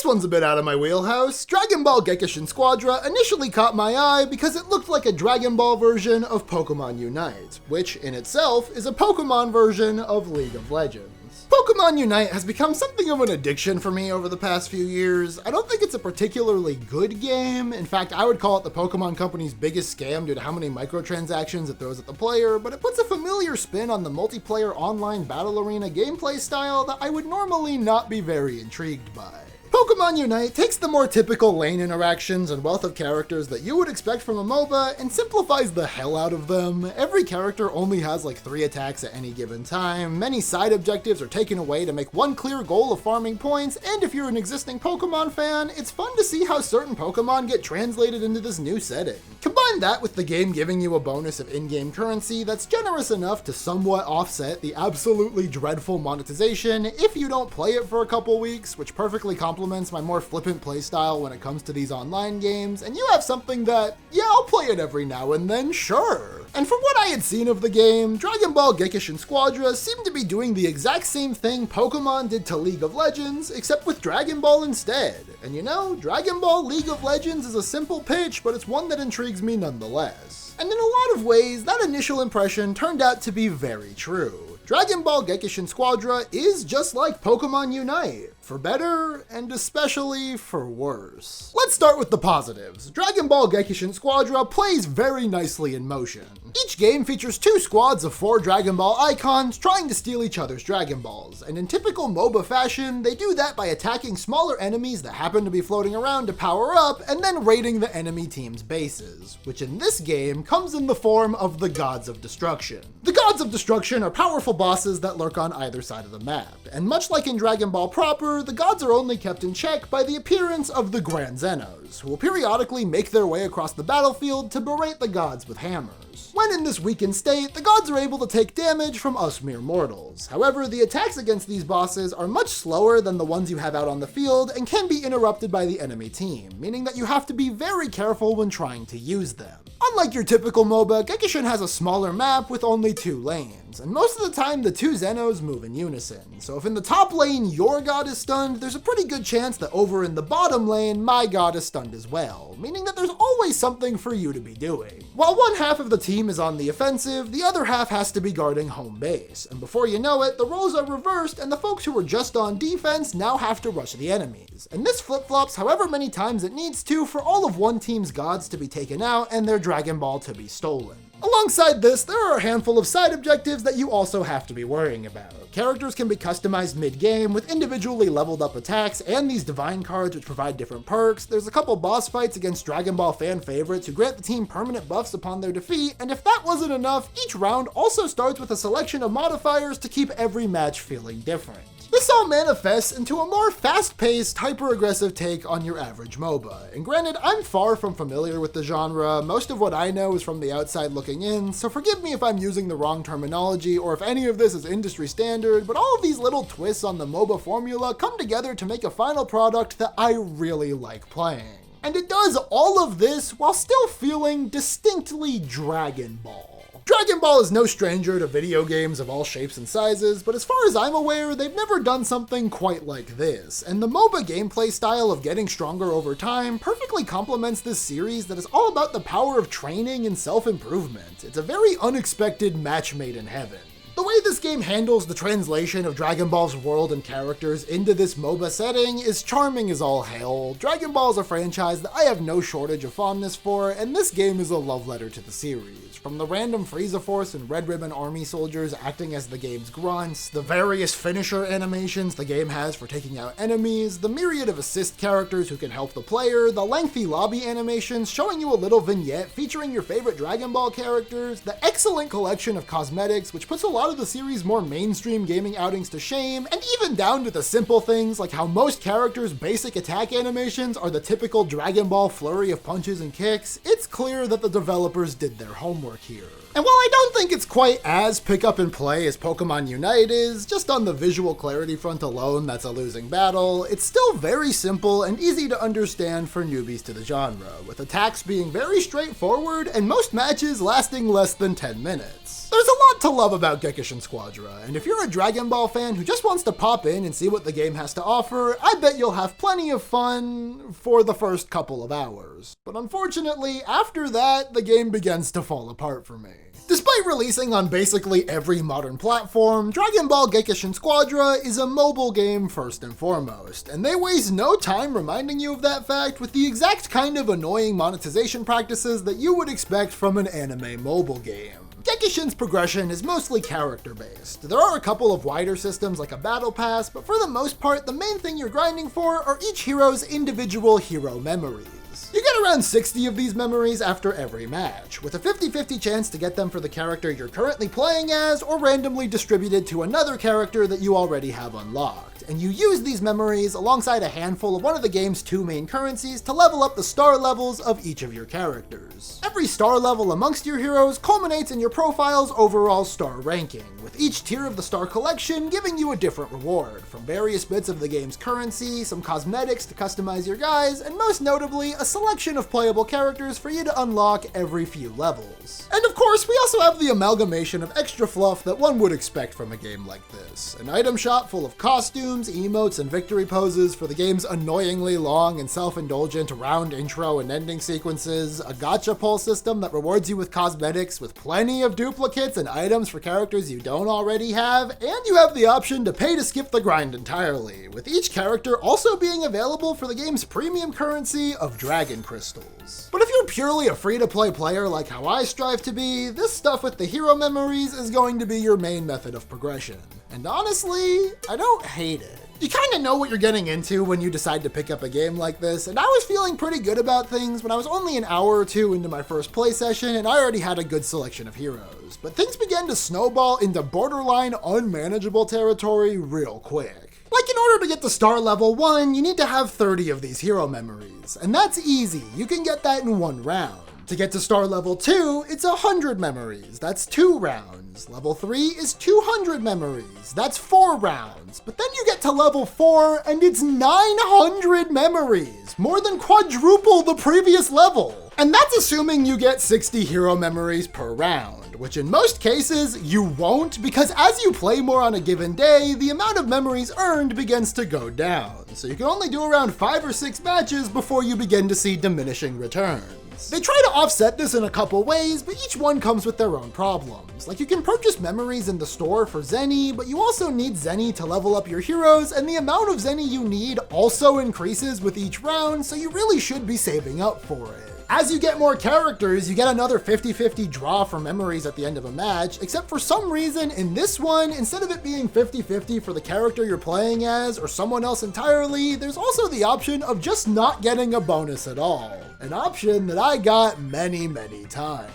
This one's a bit out of my wheelhouse. Dragon Ball Gekishin Squadra initially caught my eye because it looked like a Dragon Ball version of Pokemon Unite, which in itself is a Pokemon version of League of Legends. Pokemon Unite has become something of an addiction for me over the past few years. I don't think it's a particularly good game. In fact, I would call it the Pokemon Company's biggest scam due to how many microtransactions it throws at the player, but it puts a familiar spin on the multiplayer online battle arena gameplay style that I would normally not be very intrigued by. Pokemon Unite takes the more typical lane interactions and wealth of characters that you would expect from a MOBA and simplifies the hell out of them. Every character only has like 3 attacks at any given time, many side objectives are taken away to make one clear goal of farming points, and if you're an existing Pokemon fan, it's fun to see how certain Pokemon get translated into this new setting. Combine that with the game giving you a bonus of in-game currency that's generous enough to somewhat offset the absolutely dreadful monetization if you don't play it for a couple weeks, which perfectly complements my more flippant playstyle when it comes to these online games, and you have something that, yeah, I'll play it every now and then, sure. And from what I had seen of the game, Dragon Ball Gekishin Squadra seemed to be doing the exact same thing Pokemon did to League of Legends, except with Dragon Ball instead. And you know, Dragon Ball League of Legends is a simple pitch, but it's one that intrigues me nonetheless. And in a lot of ways, that initial impression turned out to be very true. Dragon Ball Gekishin Squadra is just like Pokemon Unite, for better and especially for worse. Let's start with the positives. Dragon Ball Gekishin Squadra plays very nicely in motion. Each game features 2 squads of 4 Dragon Ball icons trying to steal each other's Dragon Balls, and in typical MOBA fashion, they do that by attacking smaller enemies that happen to be floating around to power up, and then raiding the enemy team's bases, which in this game comes in the form of the Gods of Destruction. The Gods of Destruction are powerful bosses that lurk on either side of the map, and much like in Dragon Ball proper, the gods are only kept in check by the appearance of the Grand Zenos, who will periodically make their way across the battlefield to berate the gods with hammers. When in this weakened state, the gods are able to take damage from us mere mortals. However, the attacks against these bosses are much slower than the ones you have out on the field and can be interrupted by the enemy team, meaning that you have to be very careful when trying to use them. Unlike your typical MOBA, Gekishin has a smaller map with only 2 lanes, and most of the time the 2 Zenos move in unison, so if in the top lane your god is stunned, there's a pretty good chance that over in the bottom lane my god is stunned as well, meaning that there's always something for you to be doing. While one half of the team is on the offensive, the other half has to be guarding home base, and before you know it, the roles are reversed and the folks who were just on defense now have to rush the enemies, and this flip-flops however many times it needs to for all of one team's gods to be taken out and their Dragon Ball to be stolen. Alongside this, there are a handful of side objectives that you also have to be worrying about. Characters can be customized mid-game with individually leveled up attacks and these divine cards which provide different perks. There's a couple boss fights against Dragon Ball fan favorites who grant the team permanent buffs upon their defeat, and if that wasn't enough, each round also starts with a selection of modifiers to keep every match feeling different. This all manifests into a more fast-paced, hyper-aggressive take on your average MOBA. And granted, I'm far from familiar with the genre, most of what I know is from the outside looking in, so forgive me if I'm using the wrong terminology or if any of this is industry standard, but all of these little twists on the MOBA formula come together to make a final product that I really like playing. And it does all of this while still feeling distinctly Dragon Ball. Dragon Ball is no stranger to video games of all shapes and sizes, but as far as I'm aware, they've never done something quite like this, and the MOBA gameplay style of getting stronger over time perfectly complements this series that is all about the power of training and self-improvement. It's a very unexpected match made in heaven. The way this game handles the translation of Dragon Ball's world and characters into this MOBA setting is charming as all hell. Dragon Ball is a franchise that I have no shortage of fondness for, and this game is a love letter to the series. From the random Frieza Force and Red Ribbon Army soldiers acting as the game's grunts, the various finisher animations the game has for taking out enemies, the myriad of assist characters who can help the player, the lengthy lobby animations showing you a little vignette featuring your favorite Dragon Ball characters, the excellent collection of cosmetics which puts a lot of the series' more mainstream gaming outings to shame, and even down to the simple things like how most characters' basic attack animations are the typical Dragon Ball flurry of punches and kicks, it's clear that the developers did their homework here. And while I don't think it's quite as pick up and play as Pokemon Unite is, just on the visual clarity front alone that's a losing battle, it's still very simple and easy to understand for newbies to the genre, with attacks being very straightforward and most matches lasting less than 10 minutes. There's a lot to love about Gekishin Squadra, and if you're a Dragon Ball fan who just wants to pop in and see what the game has to offer, I bet you'll have plenty of fun for the first couple of hours. But unfortunately, after that, the game begins to fall apart for me. Despite releasing on basically every modern platform, Dragon Ball Gekishin Squadra is a mobile game first and foremost, and they waste no time reminding you of that fact with the exact kind of annoying monetization practices that you would expect from an anime mobile game. Gekishin's progression is mostly character-based. There are a couple of wider systems like a battle pass, but for the most part, the main thing you're grinding for are each hero's individual hero memories. You get around 60 of these memories after every match, with a 50-50 chance to get them for the character you're currently playing as, or randomly distributed to another character that you already have unlocked. And you use these memories alongside a handful of one of the game's two main currencies to level up the star levels of each of your characters. Every star level amongst your heroes culminates in your profile's overall star ranking, with each tier of the star collection giving you a different reward, from various bits of the game's currency, some cosmetics to customize your guys, and most notably, a selection of playable characters for you to unlock every few levels. And of course, we also have the amalgamation of extra fluff that one would expect from a game like this. An item shop full of costumes, emotes, and victory poses for the game's annoyingly long and self-indulgent round intro and ending sequences, a gacha pull system that rewards you with cosmetics with plenty of duplicates and items for characters you don't already have, and you have the option to pay to skip the grind entirely, with each character also being available for the game's premium currency of Dragon Crystals. But if you're purely a free-to-play player like how I strive to be, this stuff with the hero memories is going to be your main method of progression. And honestly, I don't hate it. You kinda know what you're getting into when you decide to pick up a game like this, and I was feeling pretty good about things when I was only an hour or two into my first play session and I already had a good selection of heroes. But things began to snowball into borderline unmanageable territory real quick. Like, in order to get to star level 1, you need to have 30 of these hero memories, and that's easy, you can get that in one round. To get to star level 2, it's 100 memories, that's 2 rounds. Level 3 is 200 memories, that's 4 rounds. But then you get to level 4 and it's 900 memories, more than quadruple the previous level. And that's assuming you get 60 hero memories per round, which in most cases you won't, because as you play more on a given day, the amount of memories earned begins to go down. So you can only do around 5 or 6 matches before you begin to see diminishing returns. They try to offset this in a couple ways, but each one comes with their own problems. Like, you can purchase memories in the store for Zenny, but you also need Zenny to level up your heroes, and the amount of Zenny you need also increases with each round, so you really should be saving up for it. As you get more characters, you get another 50-50 draw for memories at the end of a match, except for some reason in this one, instead of it being 50-50 for the character you're playing as or someone else entirely, there's also the option of just not getting a bonus at all. An option that I got many times.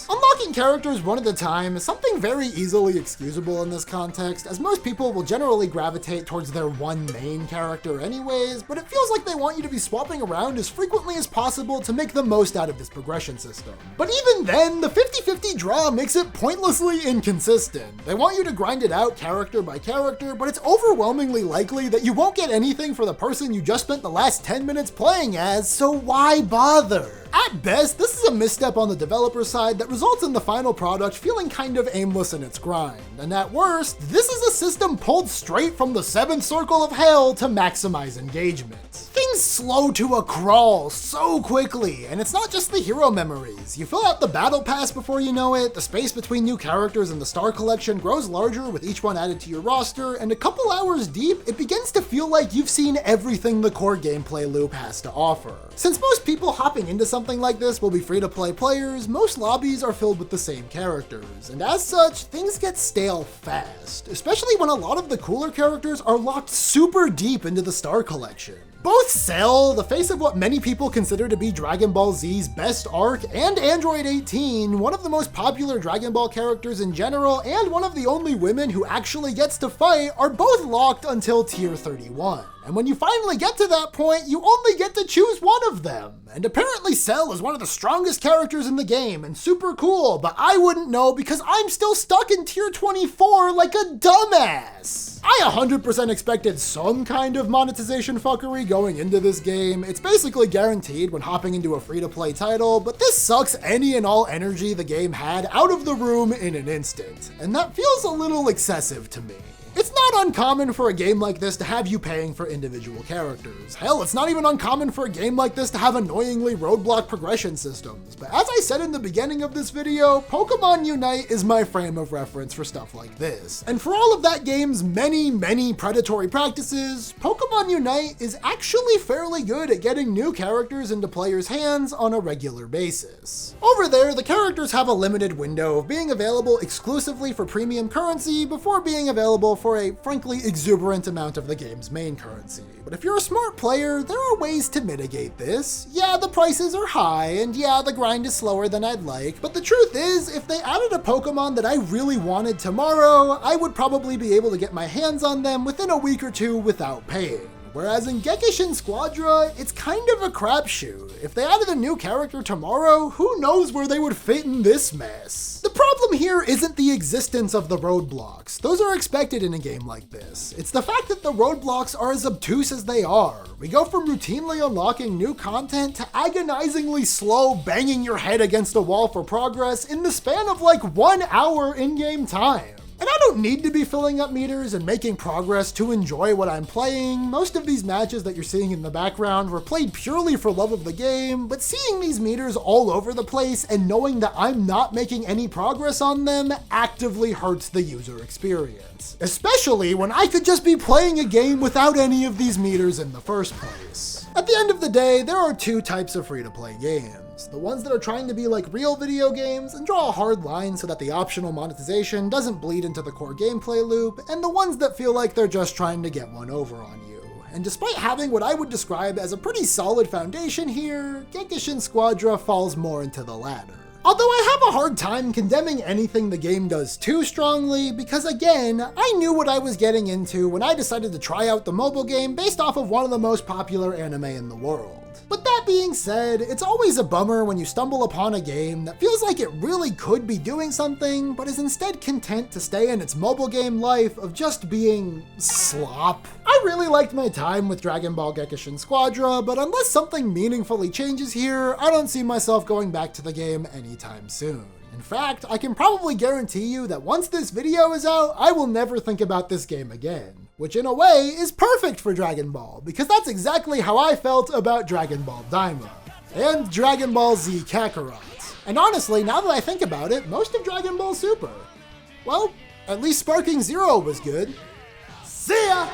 Unlocking characters one at a time is something very easily excusable in this context, as most people will generally gravitate towards their one main character anyways, but it feels like they want you to be swapping around as frequently as possible to make the most out of this progression system. But even then, the 50-50 draw makes it pointlessly inconsistent. They want you to grind it out character by character, but it's overwhelmingly likely that you won't get anything for the person you just spent the last 10 minutes playing as, so why bother? At best, this is a misstep on the developer side that results in the final product feeling kind of aimless in its grind. And at worst, this is a system pulled straight from the 7th circle of hell to maximize engagement. Things slow to a crawl so quickly, and it's not just the hero memories. You fill out the battle pass before you know it, the space between new characters and the star collection grows larger with each one added to your roster, and a couple hours deep, it begins to feel like you've seen everything the core gameplay loop has to offer. Since most people hopping into something like this will be free-to-play players, most lobbies are filled with the same characters, and as such, things get stale fast, especially when a lot of the cooler characters are locked super deep into the star collection. Both Cell, the face of what many people consider to be Dragon Ball Z's best arc, and Android 18, one of the most popular Dragon Ball characters in general, and one of the only women who actually gets to fight, are both locked until tier 31. And when you finally get to that point, you only get to choose one of them. And apparently Cell is one of the strongest characters in the game and super cool, but I wouldn't know because I'm still stuck in tier 24 like a dumbass. I 100% expected some kind of monetization fuckery going into this game. It's basically guaranteed when hopping into a free-to-play title, but this sucks any and all energy the game had out of the room in an instant. And that feels a little excessive to me. It's not uncommon for a game like this to have you paying for individual characters. Hell, it's not even uncommon for a game like this to have annoyingly roadblock progression systems. But as I said in the beginning of this video, Pokemon Unite is my frame of reference for stuff like this. And for all of that game's many predatory practices, Pokemon Unite is actually fairly good at getting new characters into players' hands on a regular basis. Over there, the characters have a limited window of being available exclusively for premium currency before being available for a frankly exuberant amount of the game's main currency. But if you're a smart player, there are ways to mitigate this. Yeah, the prices are high, and yeah, the grind is slower than I'd like, but the truth is, if they added a Pokemon that I really wanted tomorrow, I would probably be able to get my hands on them within a week or two without paying. Whereas in Gekishin Squadra, it's kind of a crapshoot. If they added a new character tomorrow, who knows where they would fit in this mess? The problem here isn't the existence of the roadblocks. Those are expected in a game like this. It's the fact that the roadblocks are as obtuse as they are. We go from routinely unlocking new content to agonizingly slow banging your head against a wall for progress in the span of like 1 hour in-game time. And I don't need to be filling up meters and making progress to enjoy what I'm playing. Most of these matches that you're seeing in the background were played purely for love of the game, but seeing these meters all over the place and knowing that I'm not making any progress on them actively hurts the user experience. Especially when I could just be playing a game without any of these meters in the first place. At the end of the day, there are two types of free-to-play games. The ones that are trying to be like real video games and draw a hard line so that the optional monetization doesn't bleed into the core gameplay loop, and the ones that feel like they're just trying to get one over on you. And despite having what I would describe as a pretty solid foundation here, Gekishin Squadra falls more into the latter. Although I have a hard time condemning anything the game does too strongly, because again, I knew what I was getting into when I decided to try out the mobile game based off of one of the most popular anime in the world. But that being said, it's always a bummer when you stumble upon a game that feels like it really could be doing something, but is instead content to stay in its mobile game life of just being slop. I really liked my time with Dragon Ball Gekishin Squadra, but unless something meaningfully changes here, I don't see myself going back to the game anytime soon. In fact, I can probably guarantee you that once this video is out, I will never think about this game again. Which in a way is perfect for Dragon Ball, because that's exactly how I felt about Dragon Ball Daima. And Dragon Ball Z Kakarot. And honestly, now that I think about it, most of Dragon Ball Super. Well, at least Sparking Zero was good. See ya!